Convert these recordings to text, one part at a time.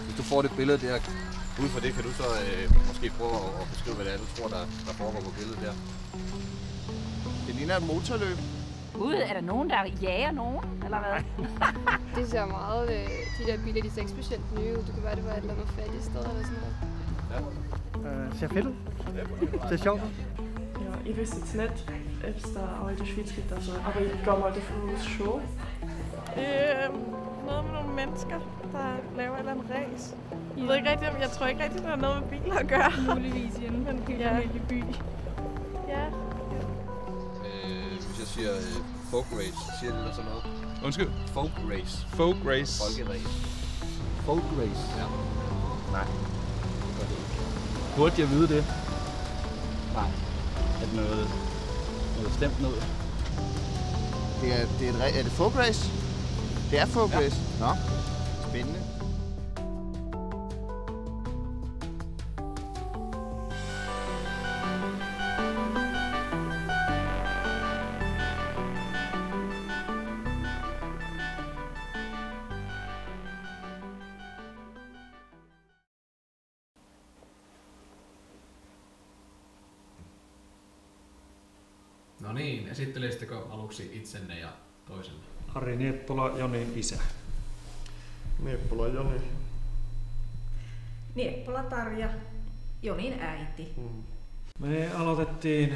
hvis du får det billede der, ud fra det kan du så måske prøve at beskrive, hvad det er, du tror, der foregår på billedet der. Det ligner et motorløb. Gud, er der nogen, der jager nogen, eller hvad? Det ser meget, de der biler, de ser ikke specielt nye ud. Det kan være, det var et eller andet fattigt sted eller sådan noget. Ja. Sehr viel. Sehr sjovt. Ja, ich weiß jetzt nicht, ob es da auch in der Schweiz gibt, also, aber ich gehe mal davon aus schon. Noget med nogle mennesker, der laver et eller andet race. Jeg tror ikke rigtig, det har noget med biler at gøre. Muligvis i en helt almindelig by. Ja. Hvis jeg siger folk race, siger det eller sådan noget? Undskyld? Folk race. Folk race. Folkerace. Folk race? Ja. Nej. Burde jeg vide det? Nej. Er det noget slemt noget? Er det folk race? Det er folk race? Nå, spændende. No niin, esittelisitkö aluksi itsenne ja toisenne? Harri Nieppola, Jonin isä. Nieppola Joni. Nieppola Tarja, Jonin äiti. Me aloitettiin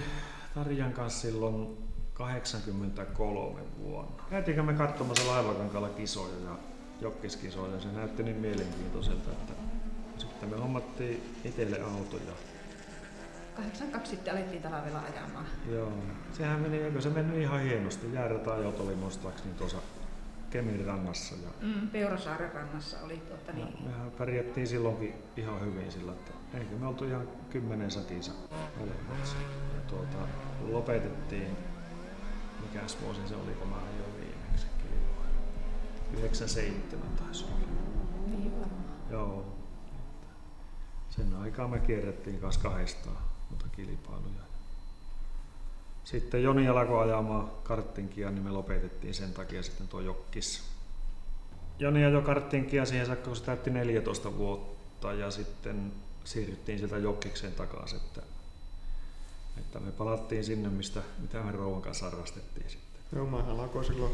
Tarjan kanssa silloin 83 vuonna. Käytiinkö me katsomassa Laivakankaalla kisoja ja jokkiskisoja. Se näytti niin mielenkiintoiselta, että sitten me hommattiin itselle autoja. 82 sitten alettiin talvella ajamaan. Joo, sehän meni, eikö se mennyt ihan hienosti. Jäärata-ajot oli muistaakseni tuossa Kemin rannassa. Ja Peurasaaren rannassa oli mehän pärjättiin silloinkin ihan hyvin sillä, että eikö me oltu ihan 10 sätissä olemassa. Ja lopetettiin, mikäs vuosi se oli, kun mä ajoin viimeksi kilpailu. 97 taisi olla. Niin varmaan. Joo. Sen aikaa me kierrettiin kanssa 200 kilpailuja. Sitten Joni alkoi ajamaan karttinkia, niin me lopetettiin sen takia sitten tuo jokkis. Joni ajoi karttinkia siihen saakka, kun se täytti 14 vuotta ja sitten siirryttiin sieltä jokkikseen takaisin. Että me palattiin sinne, mitä me rouvan kanssa harrastettiin sitten. Joo, mä alkoin silloin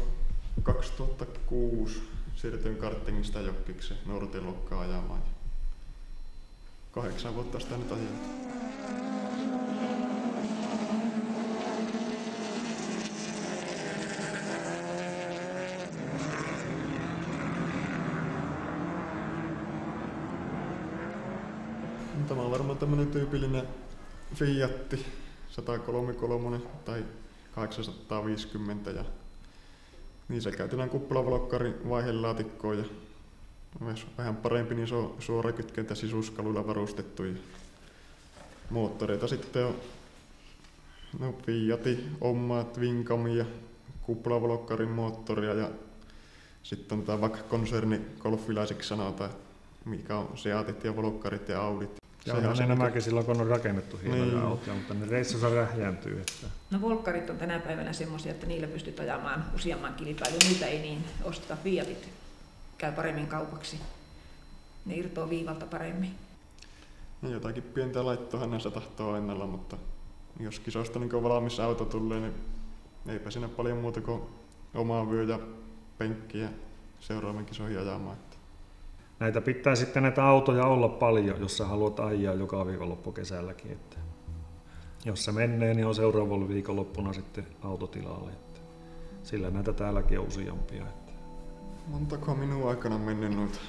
2006. Siirtyin karttingista jokkikseen nuorten luokkaan ajamaan. 8 vuotta sitä nyt ajeltu. Tämä on varmaan tämmönen tyypillinen Fiatti 133 tai 850 ja niin se käytetään kupplavalokkarin vaihelaatikkoon ja vähän parempi, niin se on suorakytkentä sisuskaluilla varustettu. Ja moottoreita sitten on Fiatin omaa Twincami ja kuplavalokkarin moottoria ja sitten on tämä VAC-konserni golfilaisiksi sanotaan, mikä on Seatit ja volokkarit ja Audit. Ja onhan ne nämäkin silloin, kun on rakennettu hienoja autoja, mutta ne reissussa rähjääntyy. Että No volkkarit on tänä päivänä semmoisia, että niillä pystyt ajamaan useamman kilpailun. Niitä ei niin osteta. Fiatit käy paremmin kaupaksi. Ne irtoaa viivalta paremmin. Ja jotakin pientä laittoahan näissä tahtoo ennalla, mutta jos kisoista niin valmis auto tulee, niin eipä siinä paljon muuta kuin omaa vyö ja penkki ja seuraavan kisoihin ajamaan. näitä pitää sitten näitä autoja olla paljon, jos sä haluat ajaa joka viikonloppu kesälläkin. Että jos se menee, niin on seuraavalla viikonloppuna sitten autotilalle. Että sillä näitä täälläkin on useampia. Että montako minun aikana mennyt noita?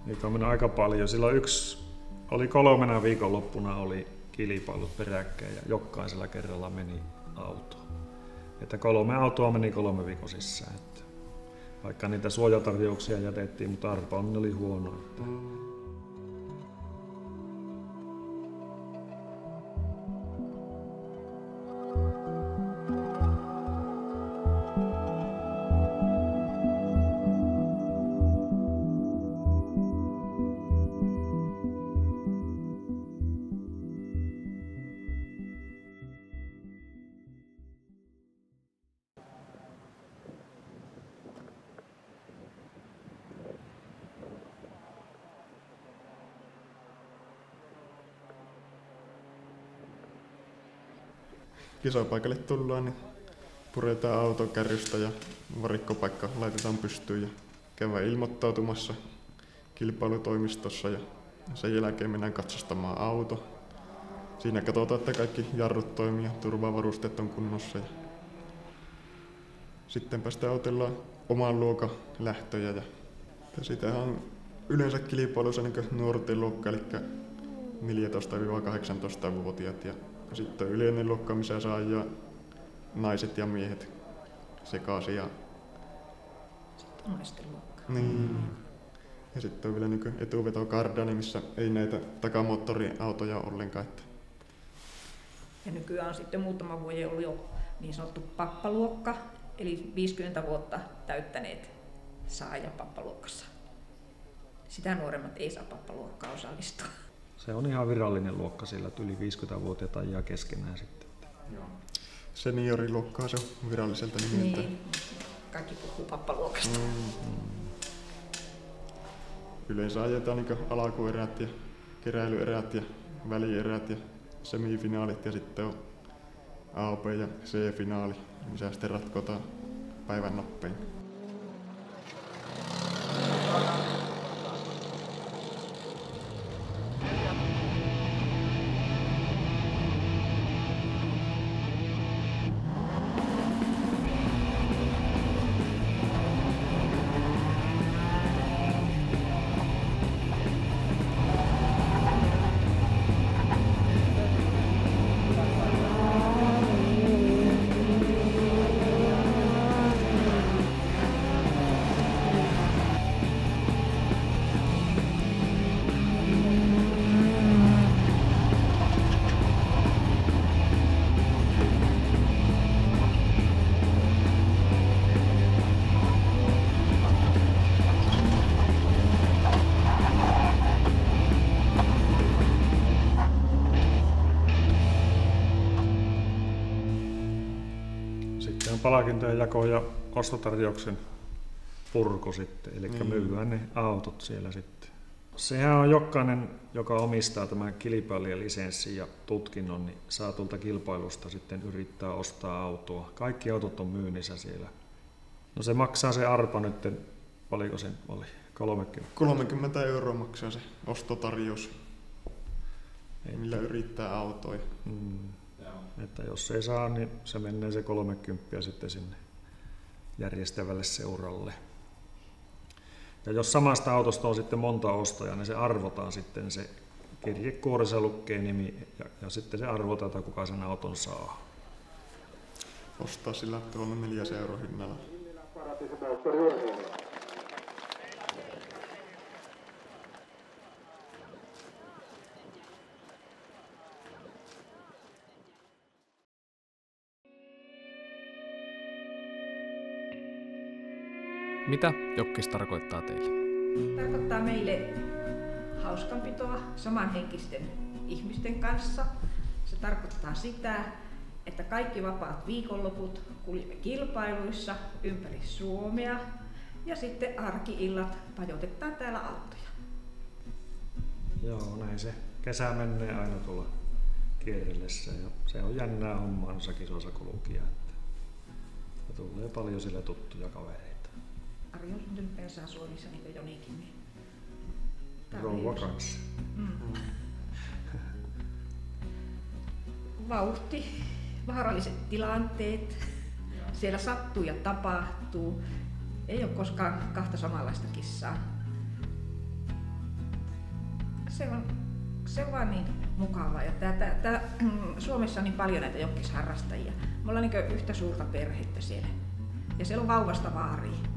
Niitä on mennyt aika paljon. Silloin oli 3 viikonloppuna oli kilpailut peräkkäin ja jokaisella kerralla meni auto. Että 3 autoa meni 3 viikon sisään. Että vaikka niitä suojatarjouksia jätettiin, mutta arpa oli huono. Että kisapaikalle tullaan, niin puretaan auton kärrystä ja varikkopaikka laitetaan pystyyn ja käydään ilmoittautumassa kilpailutoimistossa ja sen jälkeen mennään katsastamaan auto. Siinä katsotaan, että kaikki jarrut toimii ja turvavarusteet on kunnossa. Ja sitten päästään otellaan oman luokan lähtöjä. Ja sitä on yleensä kilpailussa niin nuorten luokka, eli 14-18-vuotiaat. Ja sitten on yleinen luokka, missä saa ja naiset ja miehet sekaisin. Ja naisten luokka. Niin. Ja sitten on vielä niin etuvetokardani, missä ei näitä takamoottoriautoja ollenkaan. Ja nykyään on sitten muutama vuosi ollut jo niin sanottu pappaluokka, eli 50 vuotta täyttäneet saa ja pappaluokassa. Sitä nuoremmat ei saa pappaluokkaan osallistua. Se on ihan virallinen luokka sillä, että yli 50-vuotiaat ajaa keskenään sitten. Joo. Senioriluokkaa se on viralliselta nimeltä. Niin, kaikki puhuu pappaluokasta. Yleensä ajetaan niin alkuerät ja keräilyerät ja välierät ja semifinaalit ja sitten on A, B ja C-finaali, missä sitten ratkotaan päivän nopein. Palkintojen jako ja ostotarjouksen purku sitten, eli myydään ne autot siellä sitten. Sehän on jokainen, joka omistaa tämän kilpailijalisenssin ja tutkinnon, niin saa tuolta kilpailusta sitten yrittää ostaa autoa. Kaikki autot on myynnissä siellä. No se maksaa se arpa nyt, paljonko sen oli? 30? 30 € maksaa se ostotarjous, millä yrittää autoja. Että jos ei saa, niin se menee se 30 sitten sinne järjestävälle seuralle. Ja jos samasta autosta on sitten monta ostajaa, niin se arvotaan sitten se kirjekuoressa lukee nimi ja sitten se arvotaan, että kuka sen auton saa. Ostaa sillä 400 € hinnalla. Mitä jokkis tarkoittaa teille? Tarkoittaa meille hauskanpitoa samanhenkisten ihmisten kanssa. Se tarkoittaa sitä, että kaikki vapaat viikonloput kuljemme kilpailuissa ympäri Suomea ja sitten arki-illat pajotetaan täällä autoja. Joo, näin se kesä menee aina tuolla kierrellessä ja se on jännää hommaa noissa kisoissa kulkia. Ja tulee paljon sille tuttuja kavereita. Ari on syntynyt Pensaa-Suomessa niin kuin Jonikin. Niin rouva kanssa. Vauhti, vaaralliset tilanteet, siellä sattuu ja tapahtuu. Ei ole koskaan kahta samanlaista kissaa. Se on vaan niin mukavaa. Ja Suomessa on niin paljon näitä jokkisharrastajia. Me ollaan niin yhtä suurta perhettä siellä. Ja siellä on vauvasta vaariin.